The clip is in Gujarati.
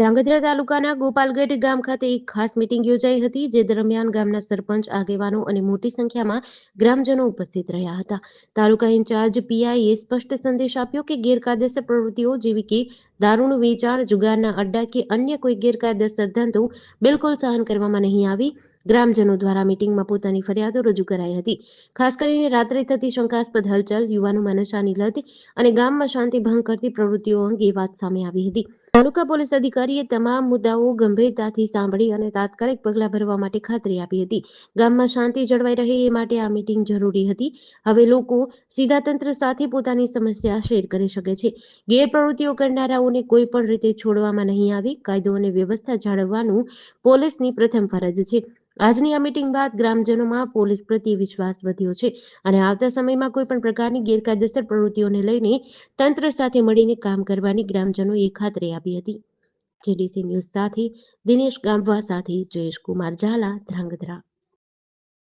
ધ્રાંગધ્રા તાલુકાના ગોપાલગઢ ગામ ખાતે એક ખાસ મીટિંગ યોજાઈ હતી, જે દરમિયાન ગામના સરપંચ, આગેવાનો અને મોટી સંખ્યામાં ગ્રામજનો ઉપસ્થિત રહ્યા હતા. તાલુકા ઇન્ચાર્જ પીઆઈએ સ્પષ્ટ સંદેશ આપ્યો કે ગેરકાયદેસર પ્રવૃત્તિઓ જેવી કે દારૂનું વેચાણ, જુગારના અડ્ડા કે અન્ય કોઈ ગેરકાયદેસર ધંધો બિલકુલ સહન કરવામાં નહીં આવી. ગ્રામજનો દ્વારા મીટિંગમાં પોતાની ફરિયાદો રજૂ કરાઈ હતી. ખાસ કરીને રાત્રે થતી શંકાસ્પદ હલચલ, યુવાનોમાં નશાની લત અને ગામમાં શાંતિ ભંગ કરતી પ્રવૃત્તિઓ અંગે વાત સામે આવી હતી. તાલુકા પોલીસ અધિકારીએ તમામ મુદ્દાઓ ગંભીરતાથી સાંભળી અને તાત્કાલિક પગલાં ભરવા માટે ખાતરી આપી હતી. ગામમાં શાંતિ જળવાઈ રહે એ માટે આ મીટિંગ જરૂરી હતી. હવે લોકો સીધા તંત્ર સાથે પોતાની સમસ્યા શેર કરી શકે છે. ગેરપ્રવૃત્તિઓ કરનારાઓને કોઈ પણ રીતે છોડવામાં નહીં આવે. કાયદો અને વ્યવસ્થા જાળવવાનું પોલીસની પ્રથમ ફરજ છે. આજની આ મીટિંગ બાદ ગ્રામજનોમાં પોલીસ પ્રત્યે વિશ્વાસ વધ્યો છે અને આવતા સમયમાં કોઈ પણ પ્રકારની ગેરકાયદેસર પ્રવૃત્તિઓને લઈને તંત્ર સાથે મળીને કામ કરવાની ગ્રામજનોએ ખાતરી આપી હતી. જેડીસી ન્યૂઝ સાથે દિનેશ ગામવા સાથે જયેશ કુમાર ઝાલા, ધ્રાંગધ્રા.